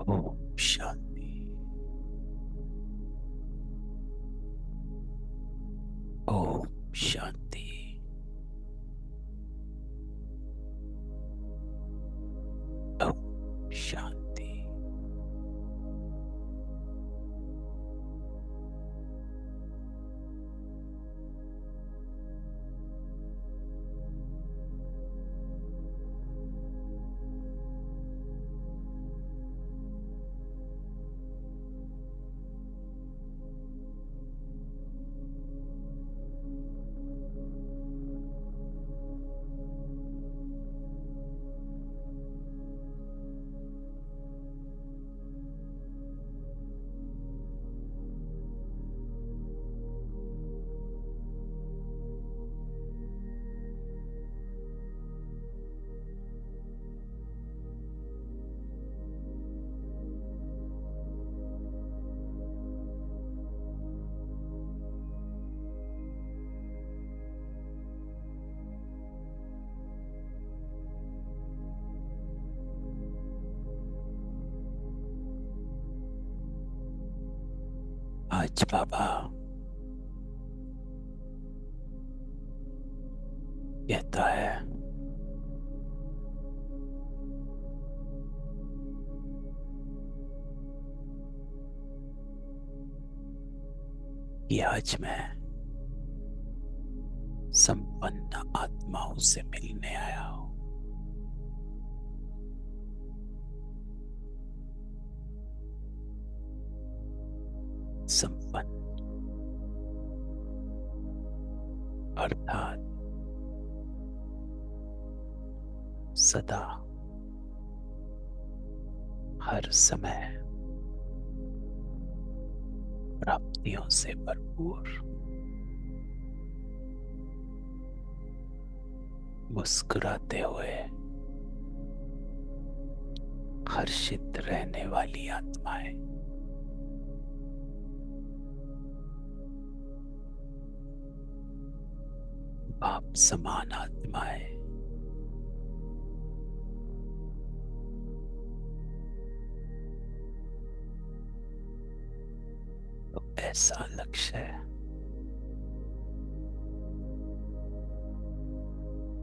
ओम शांति। ओम शांति। ओम शांति। आज बाबा कहता है कि आज मैं संपन्न आत्माओं से मिलने आया हूं। संपन्न अर्थात सदा हर समय प्राप्तियों से भरपूर, मुस्कुराते हुए हर्षित रहने वाली आत्माएं। बाप समान आत्माएं। तो ऐसा लक्ष्य है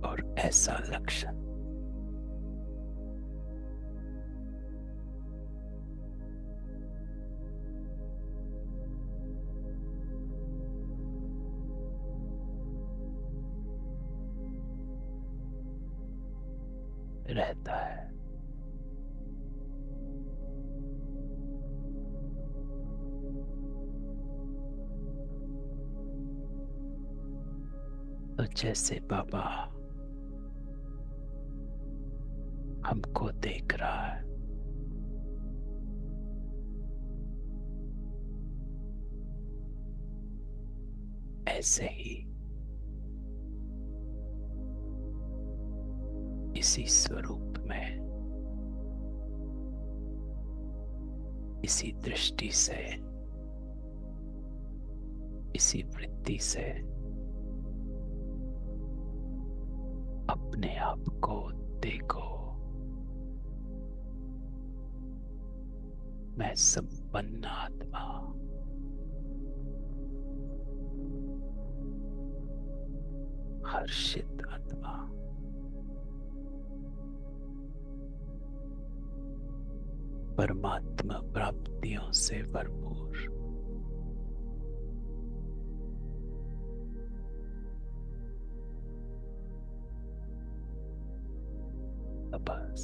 और ऐसा लक्षण रहता है। तो जैसे बाबा हमको देख रहा है, ऐसे ही इसी स्वरूप में, इसी दृष्टि से, इसी वृत्ति से अपने आप को देखो। मैं संपन्न आत्मा, हर्षित आत्मा, परमात्मा प्राप्तियों से भरपूर, बस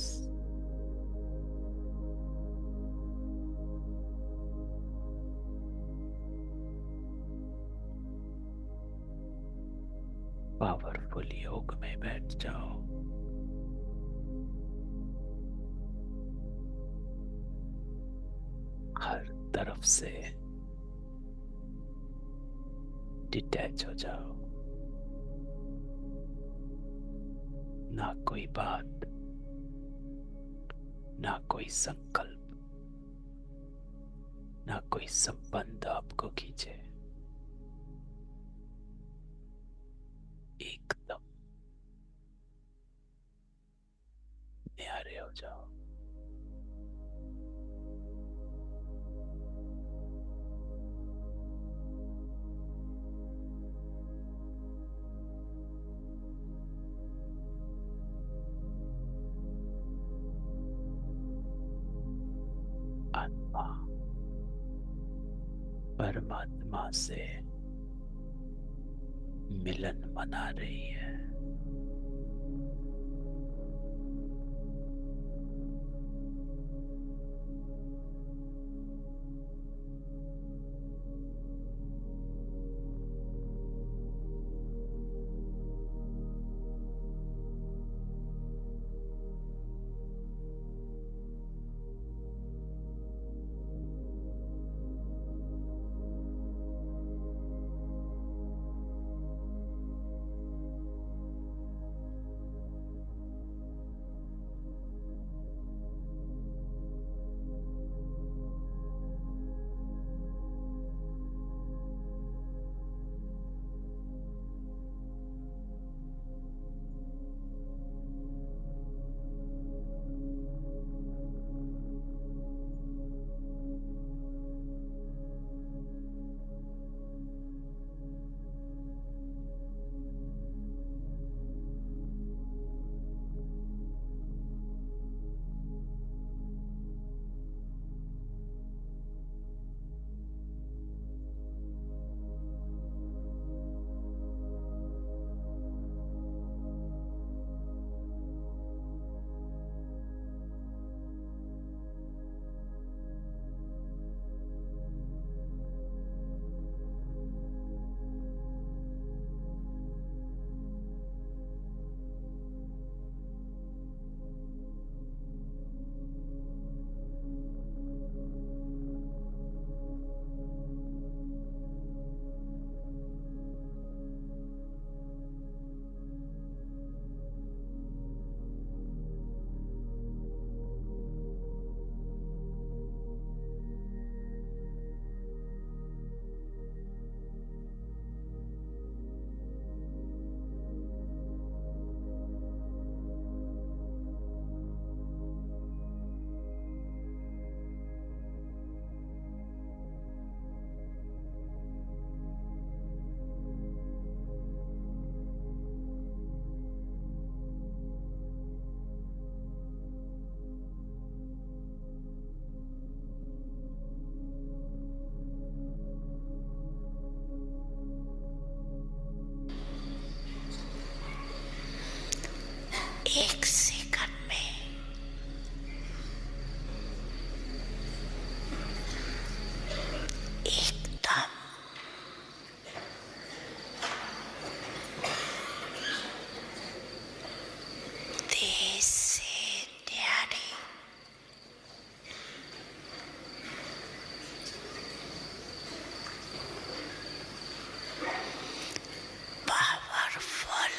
पावरफुल योग में बैठ जाओ। हर तरफ से डिटैच हो जाओ। ना कोई बात, ना कोई संकल्प, ना कोई संबंध आपको खींचे। एकदम न्यारे हो जाओ। आत्मा परमात्मा से मिलन मना रही है। एक सेकंड में एकदम तेज से न्यारी पावरफुल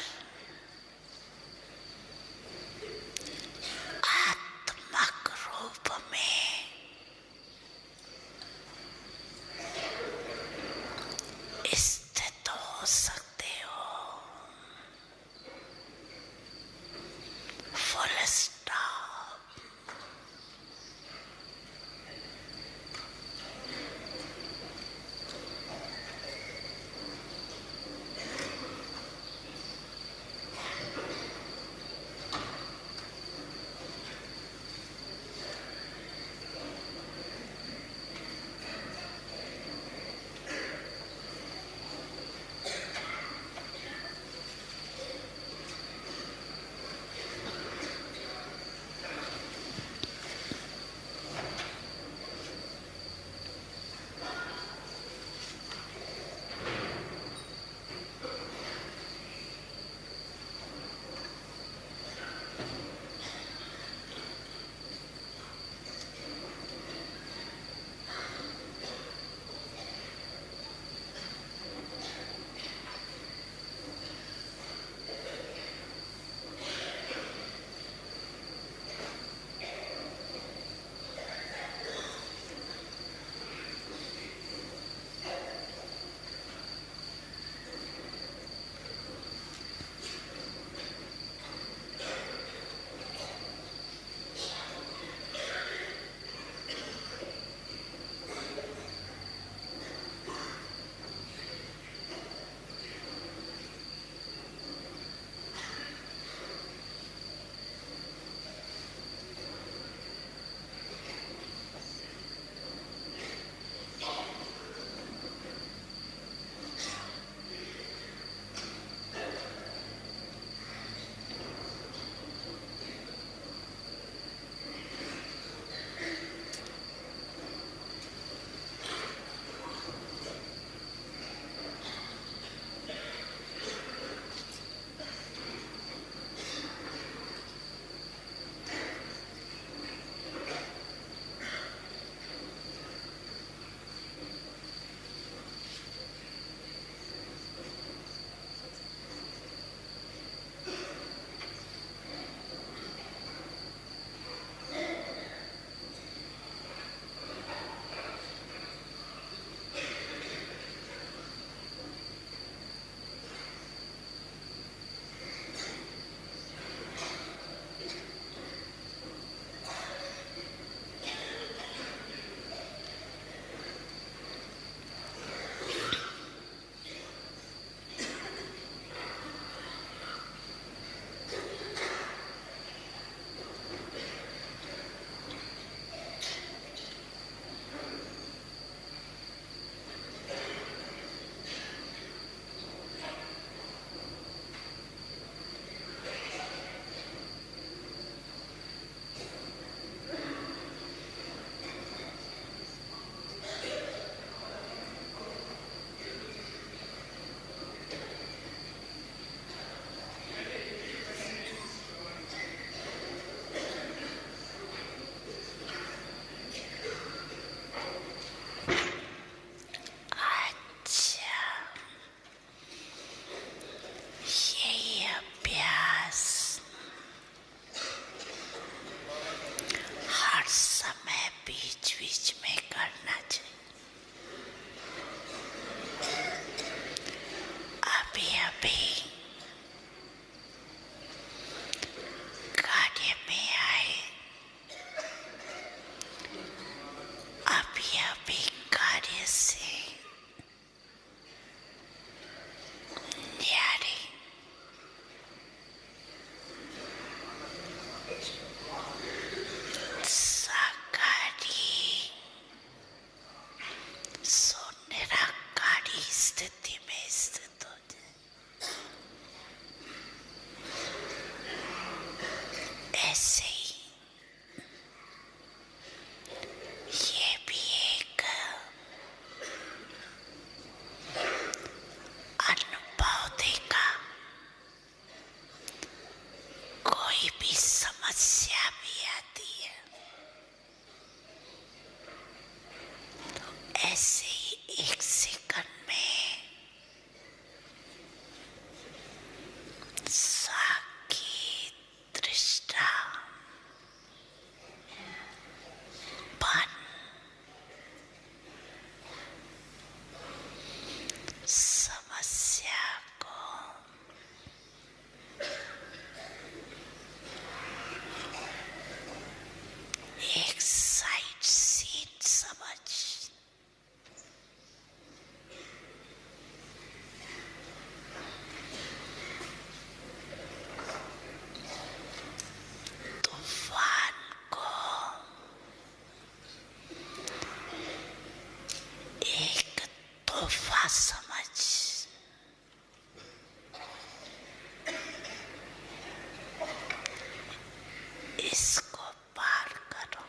इसको पार करो।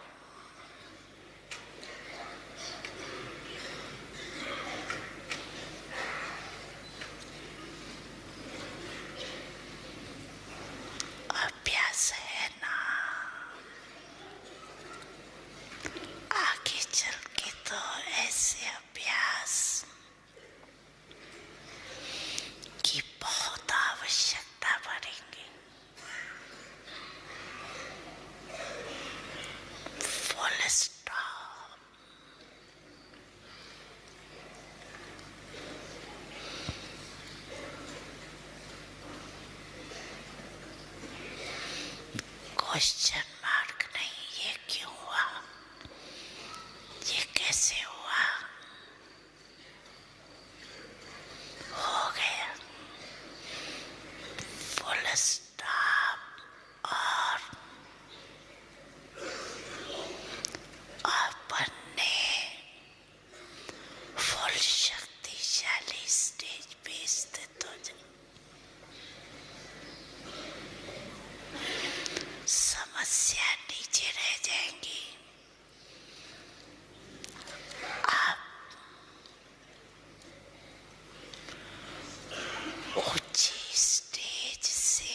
अभ्यास है ना, आगे चल के तो ऐसे अभ्यास की बहुत आवश्यकता पड़ेगी। Full stop. क्वेश्चन मार्क नहीं, ये क्यों हुआ, ये कैसे हुआ, हो गया। Full stop. और अपन ने फुल शक्तिशाली स्टेज पे स्थित हो जाए। समस्या नीचे रह जाएंगी। आप ऊंची स्टेज से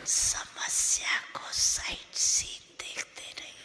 समस्या को साइड सीन देखते रहिए।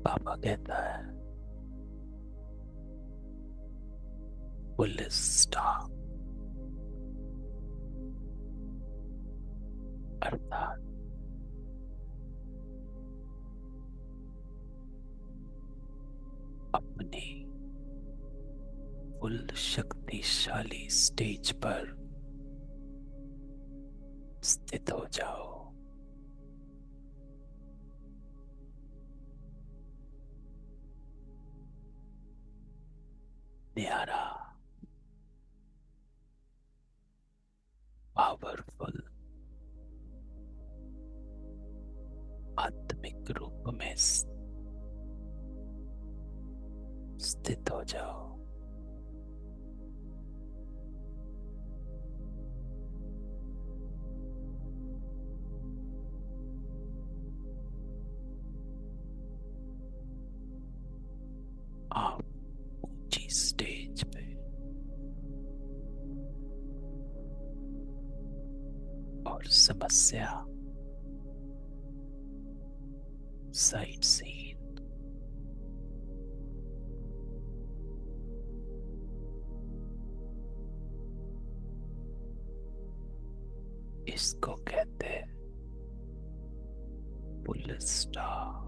पापा कहता है फुल स्टॉप, अर्थात अपने फुल शक्तिशाली स्टेज पर स्थित हो जाओ। न्यारा, पावरफुल आत्मिक रूप में स्थित हो जाओ। आप ऊंची स्टेज पे और समस्या साइड सीन। इसको कहते हैं फुल स्टॉप।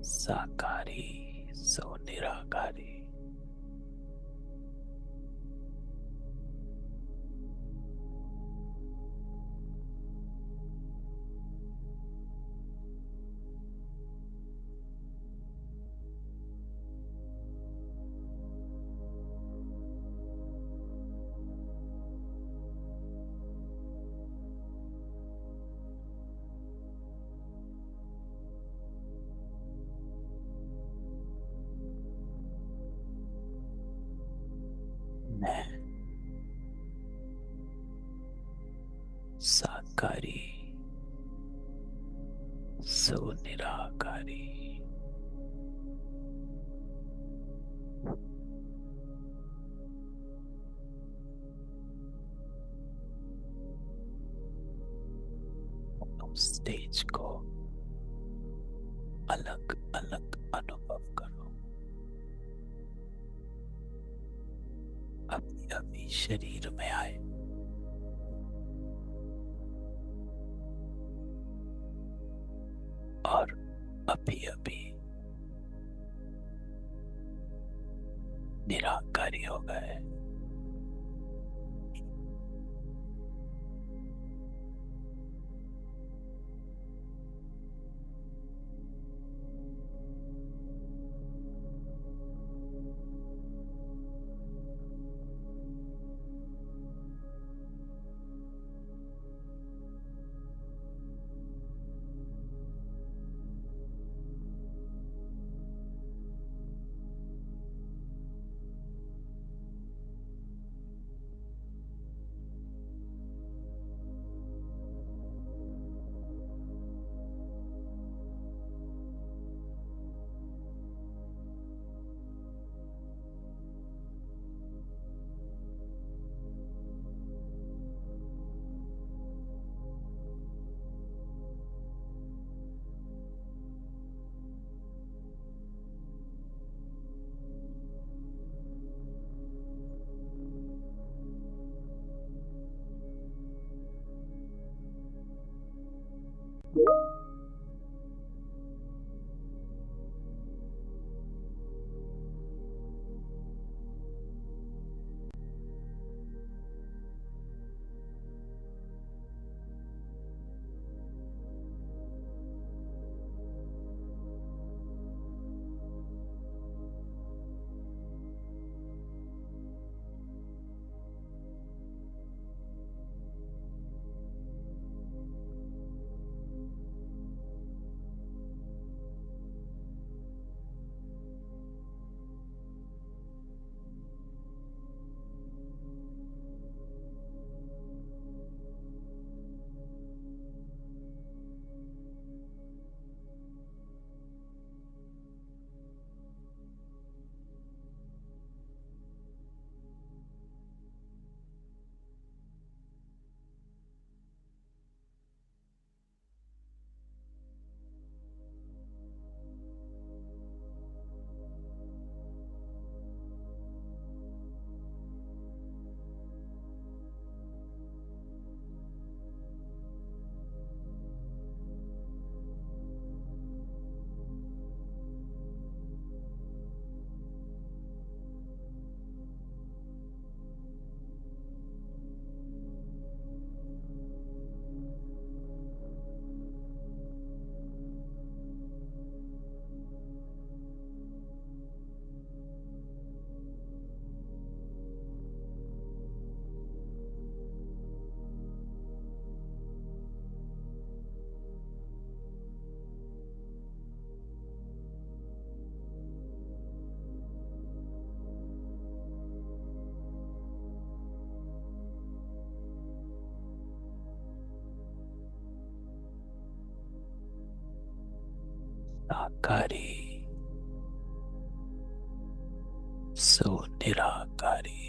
साकारी सो निराकारी। मैं साकारी सो निराकारी। स्टेज को अलग अलग अनुभव करो। अभी अभी शरीर में आए और अभी अभी निराकारी हो गए। साकारी सो निराकारी।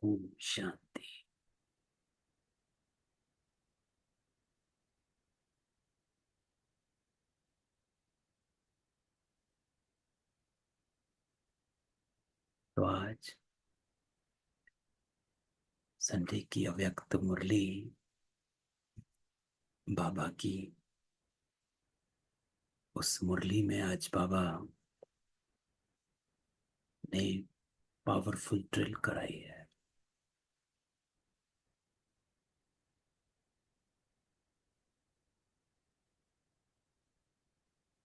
ओम शांति। तो आज संडे की अव्यक्त मुरली बाबा की, उस मुरली में आज बाबा ने पावरफुल ड्रिल कराई है।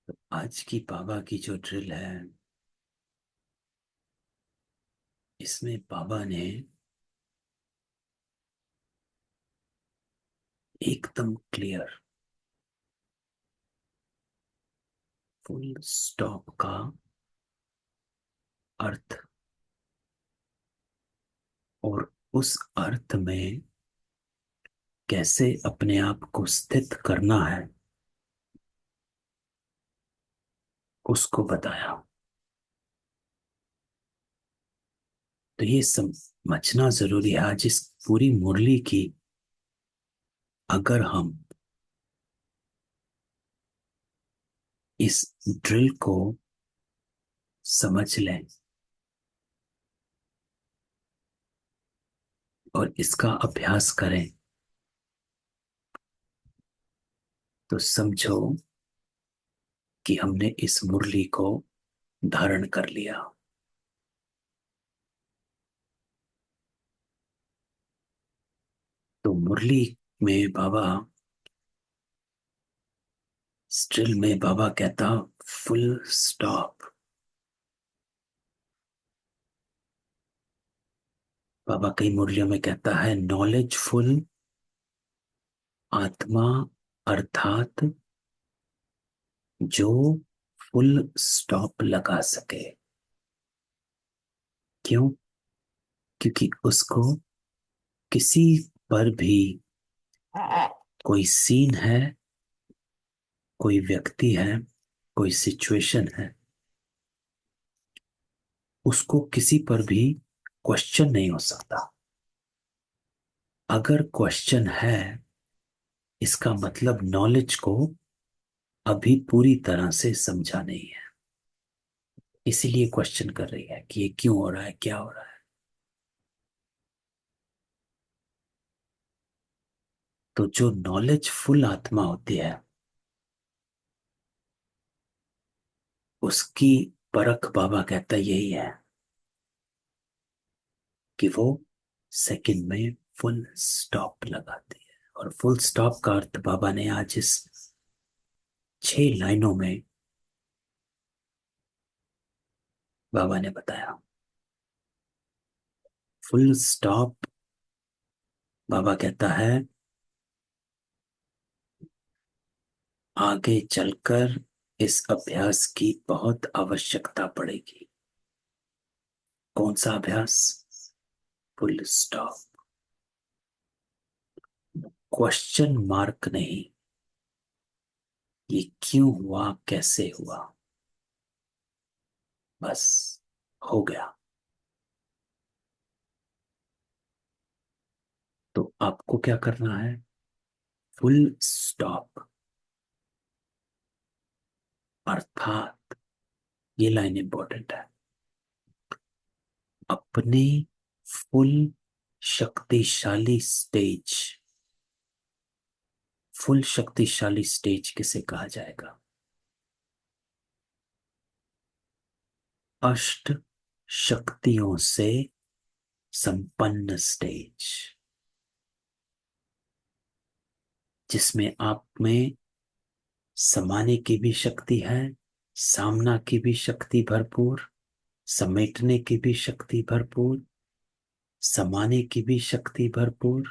तो आज की बाबा की जो ड्रिल है, इसमें बाबा ने एकदम क्लियर फुल स्टॉप का अर्थ, और उस अर्थ में कैसे अपने आप को स्थित करना है उसको बताया। तो ये समझना जरूरी है। आज इस पूरी मुरली की अगर हम इस ड्रिल को समझ लें और इसका अभ्यास करें, तो समझो कि हमने इस मुरली को धारण कर लिया। तो मुरली में बाबा, स्टिल में बाबा कहता फुल स्टॉप। बाबा कई मुरलियों में कहता है नॉलेजफुल आत्मा, अर्थात जो फुल स्टॉप लगा सके। क्यों? क्योंकि उसको किसी पर भी कोई सीन है, कोई व्यक्ति है, कोई सिचुएशन है, उसको किसी पर भी क्वेश्चन नहीं हो सकता। अगर क्वेश्चन है, इसका मतलब नॉलेज को अभी पूरी तरह से समझा नहीं है, इसीलिए क्वेश्चन कर रही है कि ये क्यों हो रहा है, क्या हो रहा है। तो जो नॉलेजफुल आत्मा होती है, उसकी परख बाबा कहता यही है कि वो सेकंड में फुल स्टॉप लगाती है। और फुल स्टॉप का अर्थ बाबा ने आज इस 6 लाइनों में बाबा ने बताया। फुल स्टॉप बाबा कहता है आगे चलकर इस अभ्यास की बहुत आवश्यकता पड़ेगी। कौन सा अभ्यास? Full stop. क्वेश्चन मार्क नहीं, ये क्यों हुआ, कैसे हुआ, बस हो गया। तो आपको क्या करना है? Full stop. अर्थात ये लाइन इंपॉर्टेंट है, अपने फुल शक्तिशाली स्टेज। फुल शक्तिशाली स्टेज किसे कहा जाएगा? अष्ट शक्तियों से संपन्न स्टेज, जिसमें आप में समाने की भी शक्ति है, सामना की भी शक्ति भरपूर, समेटने की भी शक्ति भरपूर, समाने की भी शक्ति भरपूर,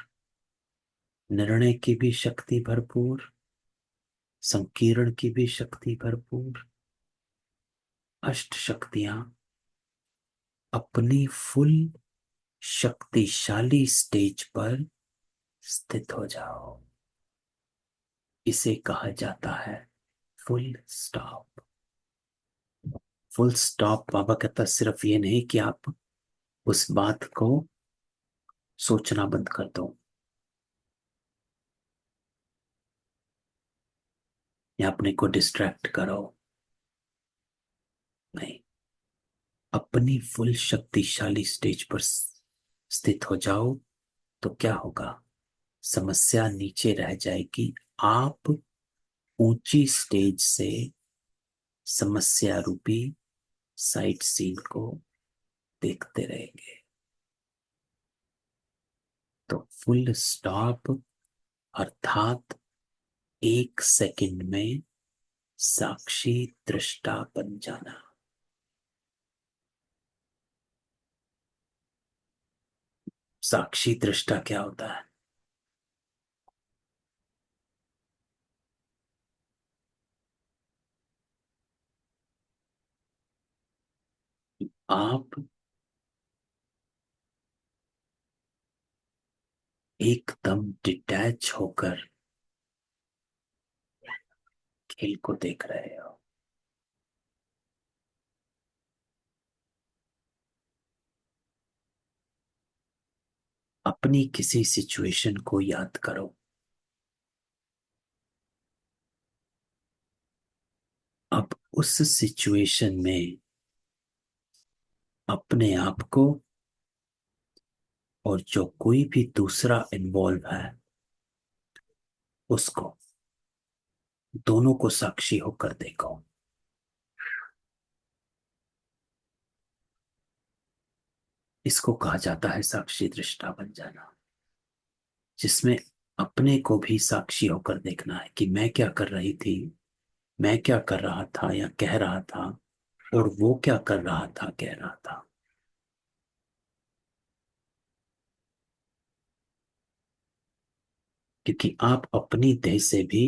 निर्णय की भी शक्ति भरपूर, संकीर्ण की भी शक्ति भरपूर। अष्ट शक्तियां अपनी फुल शक्तिशाली स्टेज पर स्थित हो जाओ। इसे कहा जाता है फुल स्टॉप। फुल स्टॉप बाबा कहता सिर्फ ये नहीं कि आप उस बात को सोचना बंद कर दो या अपने को डिस्ट्रैक्ट करो। नहीं, अपनी फुल शक्तिशाली स्टेज पर स्थित हो जाओ। तो क्या होगा? समस्या नीचे रह जाएगी। आप ऊंची स्टेज से समस्या रूपी साइट सीन को देखते रहेंगे। तो फुल स्टॉप अर्थात 1 सेकंड में साक्षी दृष्टा बन जाना। साक्षी दृष्टा क्या होता है? आप एकदम डिटैच होकर खेल को देख रहे हो। अपनी किसी सिचुएशन को याद करो। अब उस सिचुएशन में अपने आप को और जो कोई भी दूसरा इन्वॉल्व है उसको, दोनों को साक्षी होकर देखो। इसको कहा जाता है साक्षी दृष्टा बन जाना, जिसमें अपने को भी साक्षी होकर देखना है कि मैं क्या कर रही थी, मैं क्या कर रहा था या कह रहा था, और वो क्या कर रहा था कह रहा था। क्योंकि आप अपनी देह से भी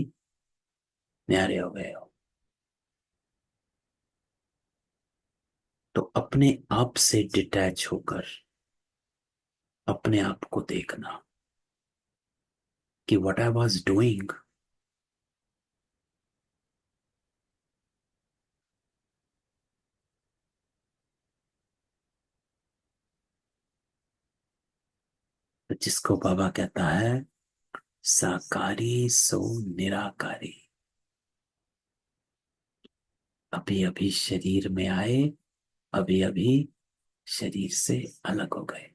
न्यारे हो गए हो। तो अपने आप से डिटैच होकर अपने आप को देखना कि व्हाट आई वाज डूइंग, जिसको बाबा कहता है साकारी सो निराकारी। अभी अभी शरीर में आए, अभी अभी शरीर से अलग हो गए।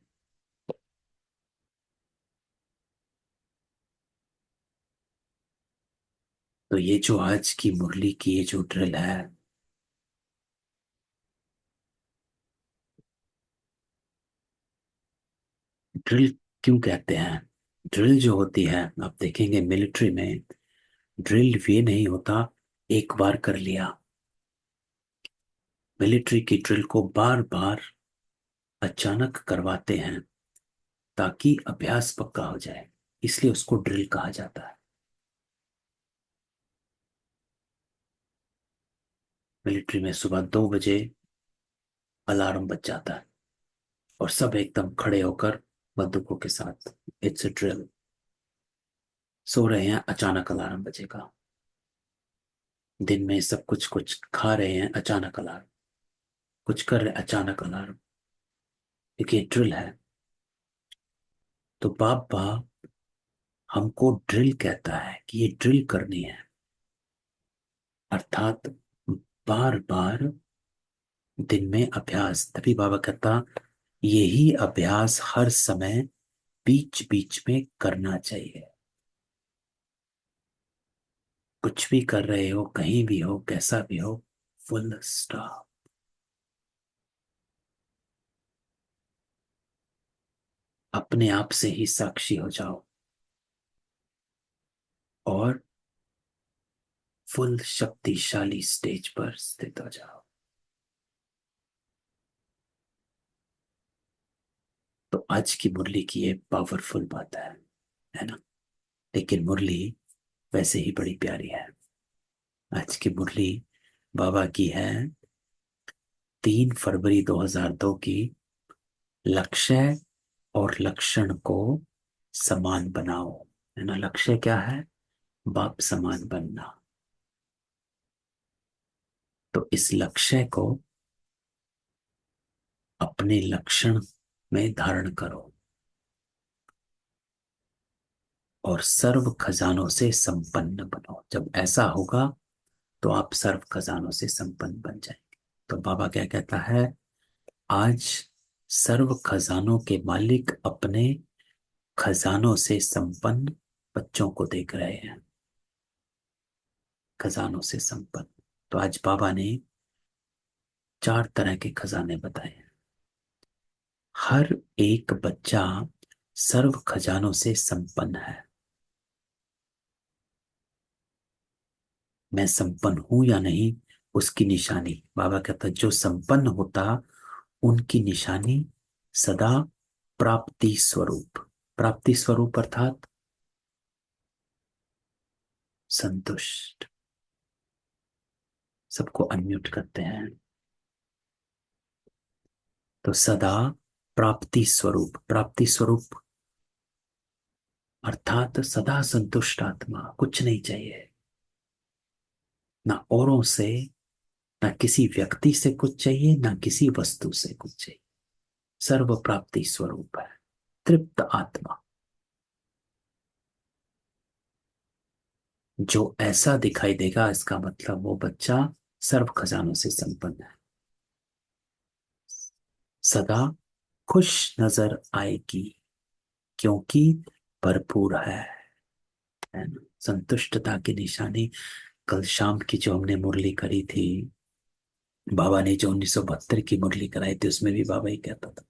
तो ये जो आज की मुरली की ये जो ड्रिल है, ड्रिल क्यों कहते हैं? ड्रिल जो होती है, आप देखेंगे मिलिट्री में, ड्रिल ये नहीं होता एक बार कर लिया। मिलिट्री की ड्रिल को बार बार अचानक करवाते हैं ताकि अभ्यास पक्का हो जाए, इसलिए उसको ड्रिल कहा जाता है। मिलिट्री में सुबह 2 बजे अलार्म बज जाता है और सब एकदम खड़े होकर बंदूकों के साथ, इट्स अ ड्रिल। सो रहे हैं, अचानक अलार्म बजेगा। दिन में सब कुछ कुछ खा रहे हैं, अचानक अलार्म, कुछ कर रहे हैं, अचानक अलार्म, क्योंकि ये ड्रिल है। तो बाबा हमको ड्रिल कहता है कि ये ड्रिल करनी है, अर्थात बार बार दिन में अभ्यास। तभी बाबा कहता यही अभ्यास हर समय बीच बीच में करना चाहिए। कुछ भी कर रहे हो, कहीं भी हो, कैसा भी हो, फुल स्टॉप। अपने आप से ही साक्षी हो जाओ और फुल शक्तिशाली स्टेज पर स्थित हो जाओ। तो आज की मुरली की ये पावरफुल बात है ना? लेकिन मुरली वैसे ही बड़ी प्यारी है। आज की मुरली बाबा की है 3 फरवरी 2002 की। लक्ष्य और लक्षण को समान बनाओ, है ना? लक्ष्य क्या है? बाप समान बनना। तो इस लक्ष्य को अपने लक्षण में धारण करो। और सर्व खजानों से संपन्न बनो। जब ऐसा होगा तो आप सर्व खजानों से संपन्न बन जाएंगे। तो बाबा क्या कहता है, आज सर्व खजानों के मालिक अपने खजानों से संपन्न बच्चों को देख रहे हैं, खजानों से संपन्न। तो आज बाबा ने 4 तरह के खजाने बताए हैं। हर एक बच्चा सर्व खजानों से संपन्न है। मैं संपन्न हूं या नहीं, उसकी निशानी बाबा कहता है, जो संपन्न होता उनकी निशानी सदा प्राप्ति स्वरूप। प्राप्ति स्वरूप अर्थात संतुष्ट। सबको अनम्यूट करते हैं। तो सदा प्राप्ति स्वरूप, प्राप्ति स्वरूप अर्थात सदा संतुष्ट आत्मा, कुछ नहीं चाहिए, ना औरों से, ना किसी व्यक्ति से कुछ चाहिए, ना किसी वस्तु से कुछ चाहिए। सर्व प्राप्ति स्वरूप है, तृप्त आत्मा। जो ऐसा दिखाई देगा, इसका मतलब वो बच्चा सर्व खजानों से संपन्न है। सदा खुश नजर आएगी क्योंकि भरपूर है ना। संतुष्टता की निशानी। कल शाम की जो हमने मुरली करी थी, बाबा ने जो 1972 की मुरली कराई थी, उसमें भी बाबा ही कहता था,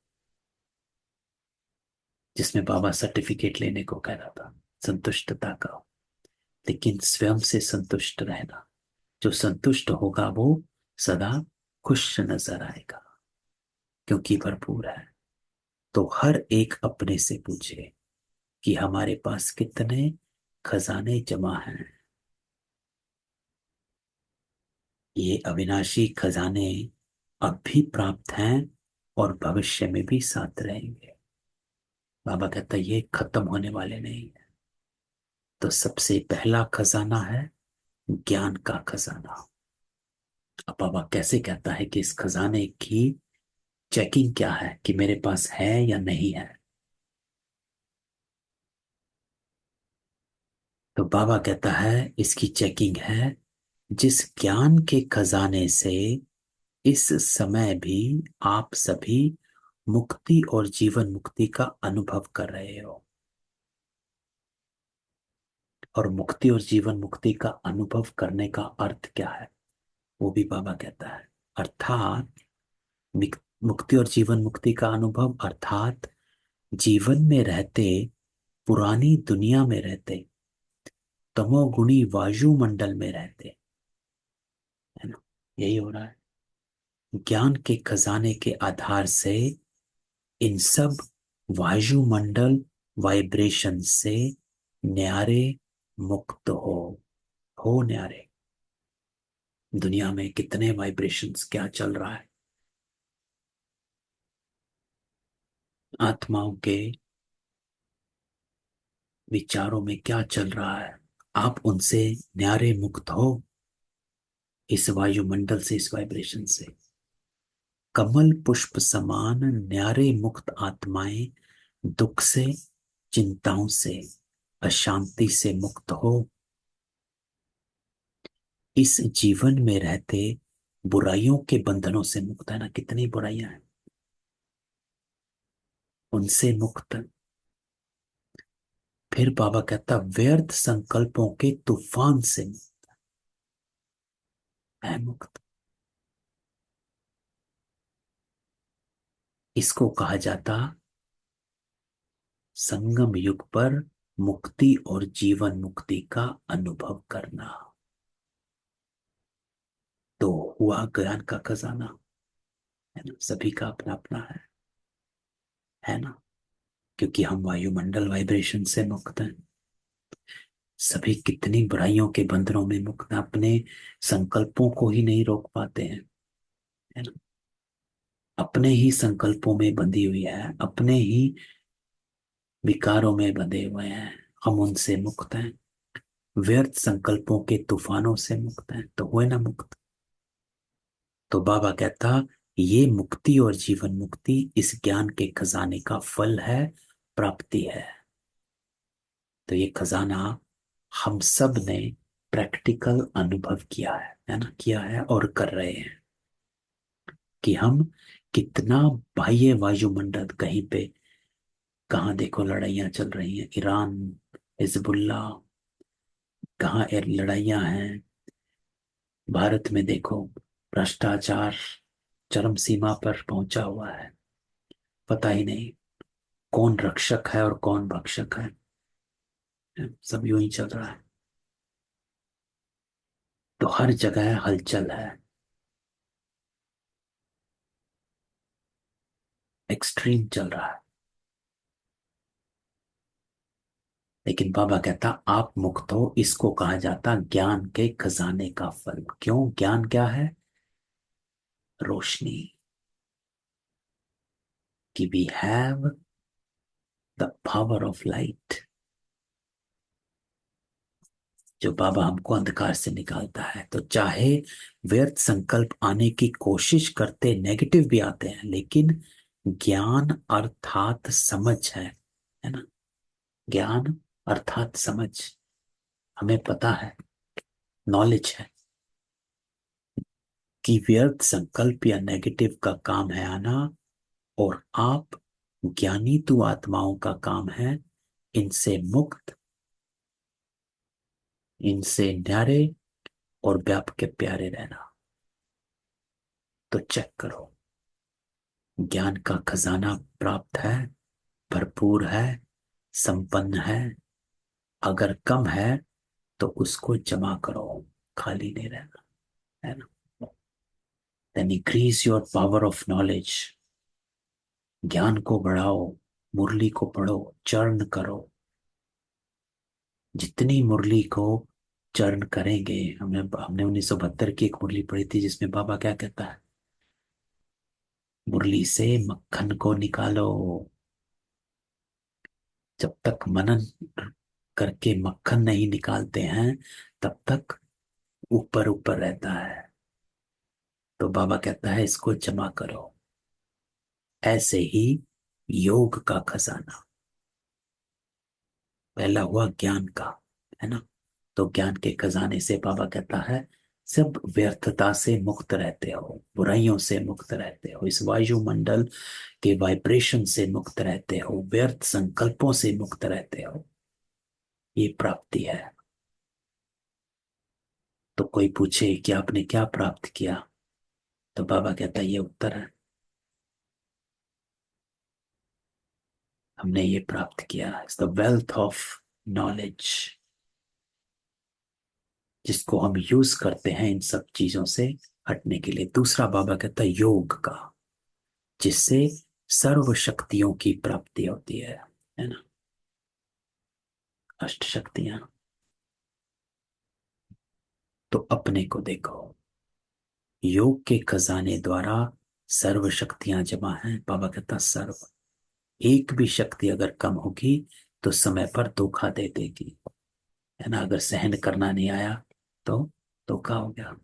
जिसमें बाबा सर्टिफिकेट लेने को कह रहा था संतुष्टता का। लेकिन स्वयं से संतुष्ट रहना। जो संतुष्ट होगा वो सदा खुश नजर आएगा क्योंकि भरपूर है। तो हर एक अपने से पूछे कि हमारे पास कितने खजाने जमा हैं। ये अविनाशी खजाने अब भी प्राप्त हैं और भविष्य में भी साथ रहेंगे। बाबा कहता है ये खत्म होने वाले नहीं है। तो सबसे पहला खजाना है ज्ञान का खजाना। अब बाबा कैसे कहता है कि इस खजाने की चेकिंग क्या है, कि मेरे पास है या नहीं है। तो बाबा कहता है इसकी चेकिंग है, जिस ज्ञान के खजाने से इस समय भी आप सभी मुक्ति और जीवन मुक्ति का अनुभव कर रहे हो। और मुक्ति और जीवन मुक्ति का अनुभव करने का अर्थ क्या है, वो भी बाबा कहता है। अर्थात मुक्ति और जीवन मुक्ति का अनुभव अर्थात जीवन में रहते, पुरानी दुनिया में रहते, तमोगुणी वायुमंडल में रहते, है ना। यही हो रहा है। ज्ञान के खजाने के आधार से इन सब वायुमंडल वाइब्रेशन से न्यारे मुक्त हो न्यारे। दुनिया में कितने वाइब्रेशंस क्या चल रहा है, आत्माओं के विचारों में क्या चल रहा है, आप उनसे न्यारे मुक्त हो। इस वायुमंडल से, इस वाइब्रेशन से कमल पुष्प समान न्यारे मुक्त आत्माएं दुख से, चिंताओं से, अशांति से मुक्त हो। इस जीवन में रहते बुराइयों के बंधनों से मुक्त, है ना, कितनी बुराइयां हैं, उनसे मुक्त। फिर बाबा कहता व्यर्थ संकल्पों के तूफान से मुक्त है, मुक्त। इसको कहा जाता संगम युग पर मुक्ति और जीवन मुक्ति का अनुभव करना। तो हुआ ज्ञान का खजाना, है ना, सभी का अपना अपना है ना। क्योंकि हम वायुमंडल वाइब्रेशन से मुक्त हैं। सभी कितनी बुराइयों के बंधनों में मुक्त हैं, अपने संकल्पों को ही नहीं रोक पाते हैं, है ना। अपने ही संकल्पों में बंधी हुई है, अपने ही विकारों में बंधे हुए हैं। हम उनसे मुक्त हैं। व्यर्थ संकल्पों के तूफानों से मुक्त हैं, तो हुए ना मुक्त। तो बाबा कहता ये मुक्ति और जीवन मुक्ति इस ज्ञान के खजाने का फल है, प्राप्ति है। तो ये खजाना हम सब ने प्रैक्टिकल अनुभव किया है ना, किया है और कर रहे हैं कि हम कितना बाह्य वायुमंडल, कहीं पे कहाँ देखो लड़ाइयाँ चल रही हैं, ईरान, हिजबुल्ला, कहाँ लड़ाइयाँ हैं। भारत में देखो भ्रष्टाचार चरम सीमा पर पहुंचा हुआ है, पता ही नहीं कौन रक्षक है और कौन भक्षक है। सब यूं ही चल रहा है। तो हर जगह हलचल है, एक्सट्रीम चल रहा है। लेकिन बाबा कहता आप मुक्त हो, इसको कहा जाता ज्ञान के खजाने का फल। क्यों? ज्ञान क्या है? रोशनी। कि we have the power of light, जो बाबा हमको अंधकार से निकालता है। तो चाहे व्यर्थ संकल्प आने की कोशिश करते, नेगेटिव भी आते हैं, लेकिन ज्ञान अर्थात समझ है ना। ज्ञान अर्थात समझ, हमें पता है, नॉलेज है कि व्यर्थ संकल्प या नेगेटिव का काम है आना, और आप ज्ञानी तु आत्माओं का काम है इनसे मुक्त, इनसे न्यारे और व्याप के प्यारे रहना। तो चेक करो, ज्ञान का खजाना प्राप्त है, भरपूर है, संपन्न है। अगर कम है तो उसको जमा करो, खाली नहीं रहना, है ना। Then increase your power of knowledge. ज्ञान को बढ़ाओ, मुरली को पढ़ो, चरण करो। जितनी मुरली को चरण करेंगे, हमने हमने 1972 की एक मुरली पढ़ी थी जिसमें बाबा क्या कहता है, मुरली से मक्खन को निकालो। जब तक मनन करके मक्खन नहीं निकालते हैं तब तक ऊपर ऊपर रहता है। तो बाबा कहता है इसको जमा करो। ऐसे ही योग का खजाना पहला हुआ ज्ञान का, है ना। तो ज्ञान के खजाने से बाबा कहता है सब व्यर्थता से मुक्त रहते हो, बुराइयों से मुक्त रहते हो, इस वायुमंडल के वाइब्रेशन से मुक्त रहते हो, व्यर्थ संकल्पों से मुक्त रहते हो। ये प्राप्ति है। तो कोई पूछे कि आपने क्या प्राप्त किया, तो बाबा कहता है ये उत्तर है, हमने ये प्राप्त किया, it's the wealth of knowledge, जिसको हम यूज करते हैं इन सब चीजों से हटने के लिए। दूसरा बाबा कहता है योग का, जिससे सर्व शक्तियों की प्राप्ति होती है ना। अष्ट शक्तियां। तो अपने को देखो, योग के खजाने द्वारा सर्व शक्तियां जमा हैं। बाबा कहता सर्व, एक भी शक्ति अगर कम होगी तो समय पर धोखा दे देगी, है ना। अगर सहन करना नहीं आया तो धोखा हो गया,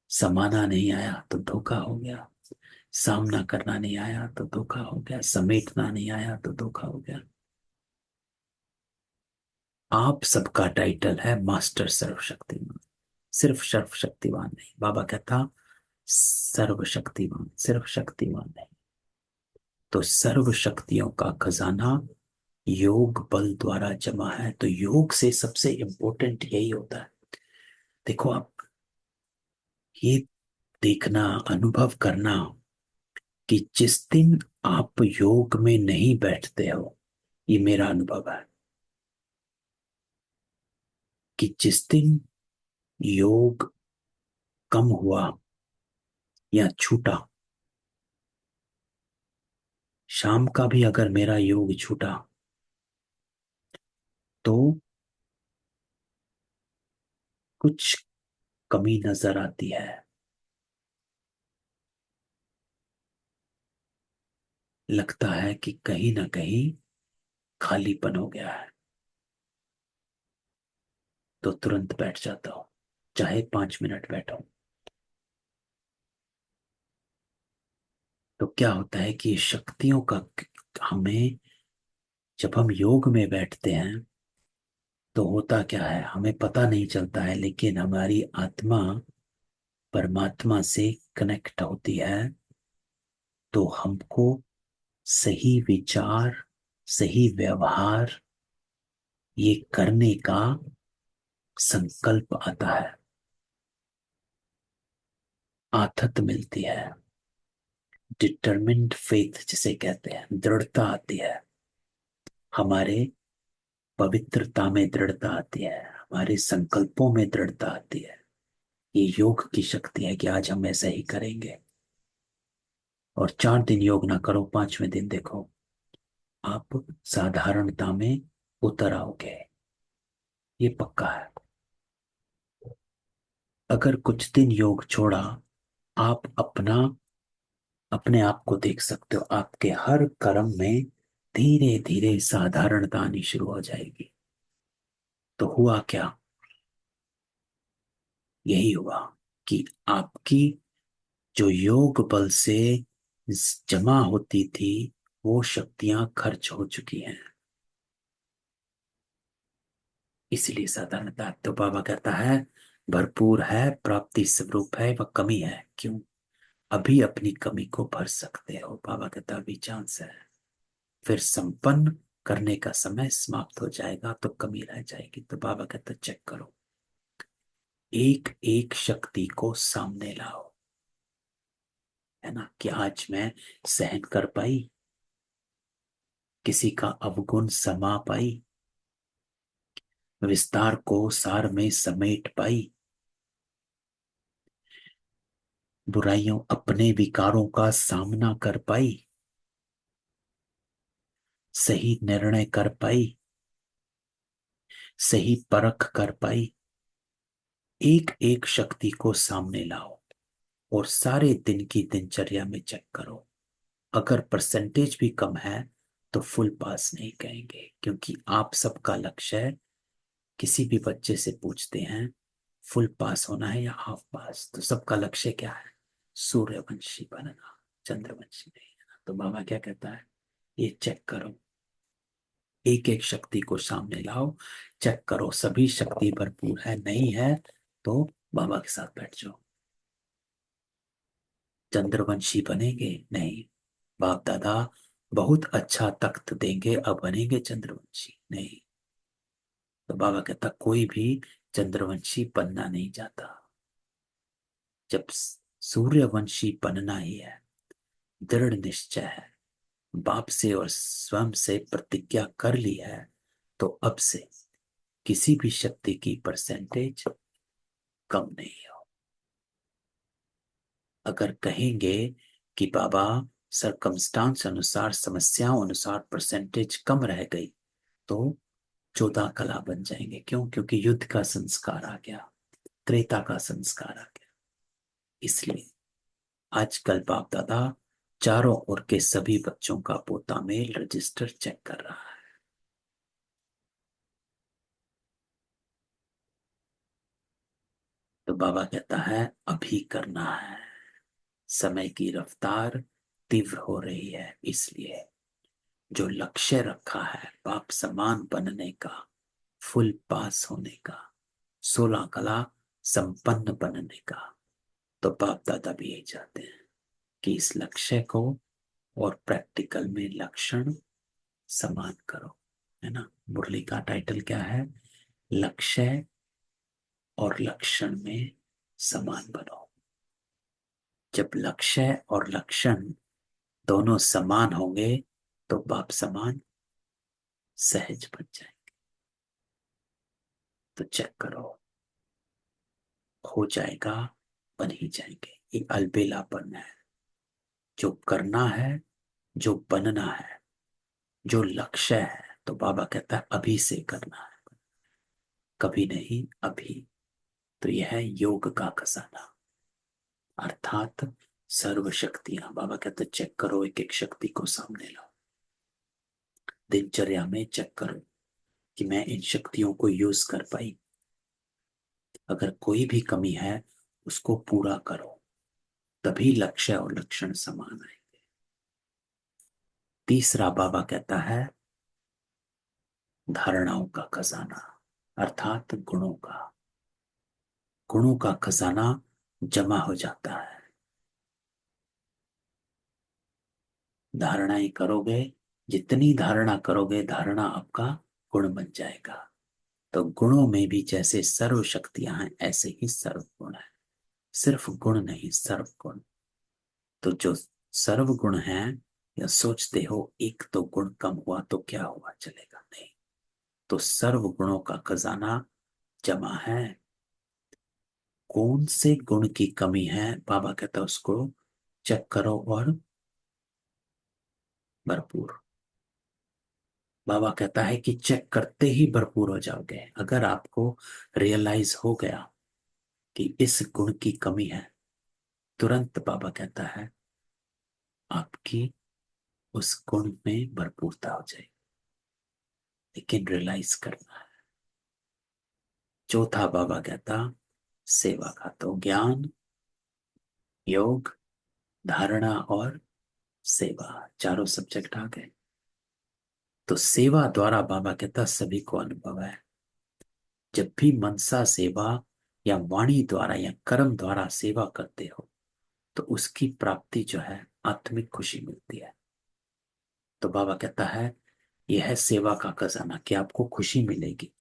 समाना नहीं आया तो धोखा हो गया, सामना करना नहीं आया तो धोखा हो गया, समेटना नहीं आया तो धोखा हो गया। आप सबका टाइटल है मास्टर सर्वशक्तिमान, सिर्फ सर्वशक्तिमान नहीं। बाबा कहता सर्वशक्तिमान, सिर्फ शक्तिमान नहीं। तो सर्व शक्तियों का खजाना योग बल द्वारा जमा है। तो योग से सबसे इंपॉर्टेंट यही होता है। देखो आप ये देखना, अनुभव करना कि जिस दिन आप योग में नहीं बैठते हो, ये मेरा अनुभव है कि जिस दिन योग कम हुआ या छूटा, शाम का भी अगर मेरा योग छूटा तो कुछ कमी नजर आती है। लगता है कि कहीं ना कहीं खालीपन हो गया है। तो तुरंत बैठ जाता हूं, चाहे 5 मिनट बैठा। तो क्या होता है कि शक्तियों का, हमें जब हम योग में बैठते हैं तो होता क्या है, हमें पता नहीं चलता है, लेकिन हमारी आत्मा परमात्मा से कनेक्ट होती है, तो हमको सही विचार, सही व्यवहार ये करने का संकल्प आता है, आथत मिलती है, डिटरमिन्ड फेथ जिसे कहते हैं, दृढ़ता आती है, हमारे पवित्रता में दृढ़ता आती है, हमारे संकल्पों में दृढ़ता आती है। ये योग की शक्ति है कि आज हम ऐसा ही करेंगे। और 4 दिन योग ना करो, 5वें दिन देखो आप साधारणता में उतर आओगे, ये पक्का है। अगर कुछ दिन योग छोड़ा, आप अपने आप को देख सकते हो, आपके हर कर्म में धीरे धीरे साधारणता आनी शुरू हो जाएगी। तो हुआ क्या, यही हुआ कि आपकी जो योग बल से जमा होती थी वो शक्तियां खर्च हो चुकी हैं। इसलिए साधारणता, तो बाबा कहता है भरपूर है, प्राप्ति स्वरूप है, वह कमी है क्यों, अभी अपनी कमी को भर सकते हो। बाबा कहता अभी चांस है, फिर संपन्न करने का समय समाप्त हो जाएगा तो कमी रह जाएगी। तो बाबा कहता चेक करो, एक एक शक्ति को सामने लाओ, है ना, कि आज मैं सहन कर पाई, किसी का अवगुण समा पाई, विस्तार को सार में समेट पाई, बुराइयों अपने विकारों का सामना कर पाई, सही निर्णय कर पाई, सही परख कर पाई। एक एक शक्ति को सामने लाओ और सारे दिन की दिनचर्या में चेक करो। अगर परसेंटेज भी कम है तो फुल पास नहीं कहेंगे, क्योंकि आप सबका लक्ष्य है, किसी भी बच्चे से पूछते हैं फुल पास होना है या हाफ पास, तो सबका लक्ष्य क्या है, सूर्यवंशी बनना, चंद्रवंशी नहीं है ना। तो बाबा क्या कहता है, ये चेक करो, एक एक शक्ति को सामने लाओ, चेक करो सभी शक्ति भरपूर है, नहीं है तो बाबा के साथ बैठ जाओ। चंद्रवंशी बनेंगे नहीं, बाप दादा बहुत अच्छा तख्त देंगे, अब बनेंगे चंद्रवंशी नहीं। तो बाबा कहता कोई भी चंद्रवंशी बनना नहीं चाहता, जब सूर्यवंशी बनना ही है, दृढ़ निश्चय है, बाप से और स्वयं से प्रतिज्ञा कर ली है, तो अब से किसी भी शक्ति की परसेंटेज कम नहीं हो। अगर कहेंगे कि बाबा सरकमस्टांस अनुसार, समस्याओं अनुसार परसेंटेज कम रह गई, तो 14 कला बन जाएंगे। क्यों, क्योंकि युद्ध का संस्कार आ गया, त्रेता का संस्कार आ गया। इसलिए आजकल बाप दादा चारों ओर के सभी बच्चों का पोता मेल रजिस्टर चेक कर रहा है। तो बाबा कहता है अभी करना है, समय की रफ्तार तीव्र हो रही है, इसलिए जो लक्ष्य रखा है बाप समान बनने का, फुल पास होने का, 16 कला संपन्न बनने का, तो बाप दादा भी यही चाहते हैं कि इस लक्ष्य को और प्रैक्टिकल में लक्षण समान करो, है ना। मुरली का टाइटल क्या है, लक्ष्य और लक्षण में समान बनो। जब लक्ष्य और लक्षण दोनों समान होंगे तो बाप समान सहज बन जाएंगे। तो चेक करो, हो जाएगा, बन ही जाएंगे। ये अलबेलापन है, जो करना है, जो बनना है, जो लक्ष्य है, तो बाबा कहता है अभी से करना है, कभी नहीं, अभी। तो यह है योग का खजाना, अर्थात सर्व शक्तियां। बाबा कहते चेक करो, एक एक शक्ति को सामने लाओ, दिनचर्या में चेक करो कि मैं इन शक्तियों को यूज कर पाई। अगर कोई भी कमी है उसको पूरा करो, तभी लक्ष्य और लक्षण समान आएंगे। तीसरा बाबा कहता है धारणाओं का खजाना, अर्थात गुणों का खजाना जमा हो जाता है। धारणाएं करोगे, जितनी धारणा करोगे, धारणा आपका गुण बन जाएगा। तो गुणों में भी जैसे सर्व शक्तियां हैं, ऐसे ही सर्व गुण है। सिर्फ गुण नहीं, सर्व गुण। तो जो सर्व गुण है, या सोचते हो एक तो गुण कम हुआ तो क्या हुआ, चलेगा नहीं। तो सर्व गुणों का खजाना जमा है। कौन से गुण की कमी है, बाबा कहता है उसको चेक करो और भरपूर। बाबा कहता है कि चेक करते ही भरपूर हो जाओगे। अगर आपको रियलाइज हो गया कि इस गुण की कमी है, तुरंत बाबा कहता है आपकी उस गुण में भरपूरता हो जाएगी। लेकिन रियलाइज करना है। चौथा बाबा कहता सेवा का, तो ज्ञान, योग, धारणा और सेवा, चारों सब्जेक्ट आ गए। तो सेवा द्वारा बाबा कहता सभी को अनुभव है। जब भी मनसा सेवा या वाणी द्वारा या कर्म द्वारा सेवा करते हो, तो उसकी प्राप्ति जो है आत्मिक खुशी मिलती है। तो बाबा कहता है यह है सेवा का खजाना कि आपको खुशी मिलेगी।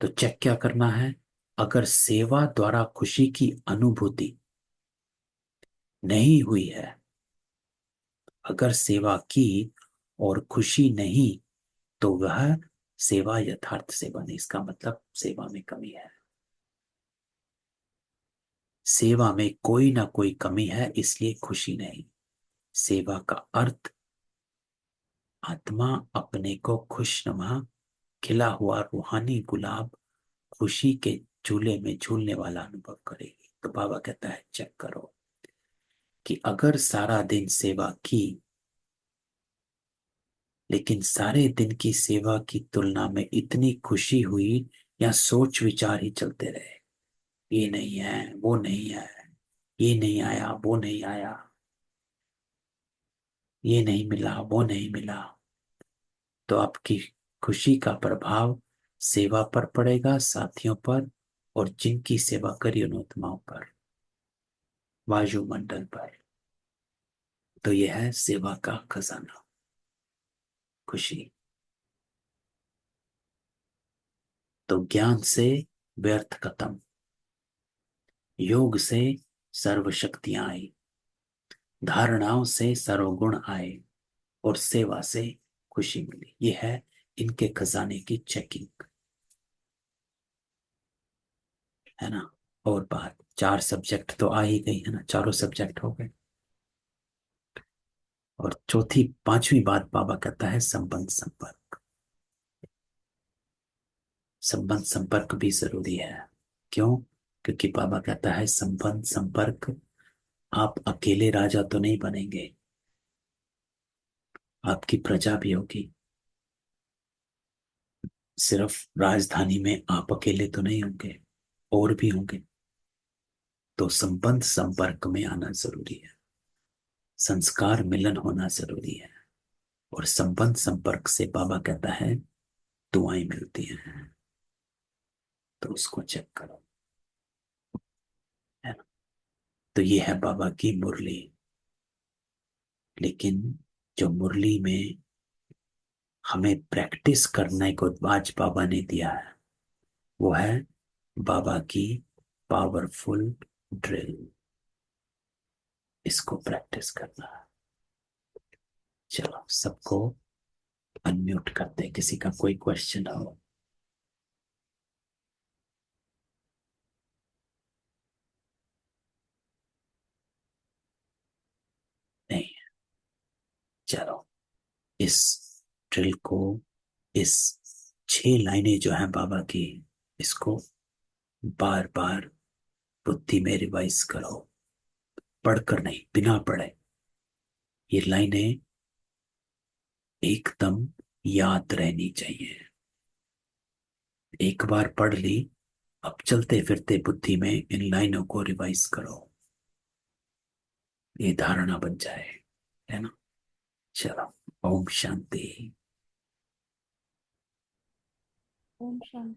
तो चेक क्या करना है, अगर सेवा द्वारा खुशी की अनुभूति नहीं हुई है, अगर सेवा की और खुशी नहीं, तो वह सेवा यथार्थ सेवा नहीं। इसका मतलब सेवा में कमी है। सेवा में कोई ना कोई कमी है, इसलिए खुशी नहीं। सेवा का अर्थ आत्मा अपने को खुशनुमा खिला हुआ रूहानी गुलाब खुशी के झूले में झूलने वाला अनुभव करेगी। तो बाबा कहता है चेक करो कि अगर सारा दिन सेवा की, लेकिन सारे दिन की सेवा की तुलना में इतनी खुशी हुई, या सोच विचार ही चलते रहे, ये नहीं है, वो नहीं है, ये नहीं आया, वो नहीं आया, ये नहीं मिला, वो नहीं मिला, तो आपकी खुशी का प्रभाव सेवा पर पड़ेगा, साथियों पर, और जिनकी सेवा करी उन आत्माओं पर, वायुमंडल पर। तो यह है सेवा का खजाना, खुशी। तो ज्ञान से व्यर्थ खत्म, योग से सर्व शक्तियां आई, धारणाओं से सर्वगुण आए, और सेवा से खुशी मिली। ये है इनके खजाने की चेकिंग, है ना। और बात, चार सब्जेक्ट तो आ ही गई है ना, चारों सब्जेक्ट हो गए। और चौथी पांचवी बात बाबा कहता है संबंध संपर्क। संबंध संपर्क भी जरूरी है। क्यों? क्योंकि बाबा कहता है संबंध संपर्क, आप अकेले राजा तो नहीं बनेंगे, आपकी प्रजा भी होगी। सिर्फ राजधानी में आप अकेले तो नहीं होंगे, और भी होंगे। तो संबंध संपर्क में आना जरूरी है, संस्कार मिलन होना जरूरी है। और संबंध संपर्क से बाबा कहता है दुआएं मिलती हैं। तो उसको चेक करो, है ना। तो ये है बाबा की मुरली। लेकिन जो मुरली में हमें प्रैक्टिस करने को आज बाबा ने दिया है, वो है बाबा की पावरफुल ड्रिल। इसको प्रैक्टिस करना है। चलो सबको अनम्यूट करते हैं, किसी का कोई क्वेश्चन हो। नहीं? चलो इस ड्रिल को, इस 6 लाइनें जो है बाबा की, इसको बार बार बुद्धि में रिवाइज करो, पढ़कर नहीं, बिना पढ़े। ये लाइनें एकदम याद रहनी चाहिए। एक बार पढ़ ली, अब चलते फिरते बुद्धि में इन लाइनों को रिवाइज करो, ये धारणा बन जाए, है ना। चलो, ओम शांति। ओम शांति।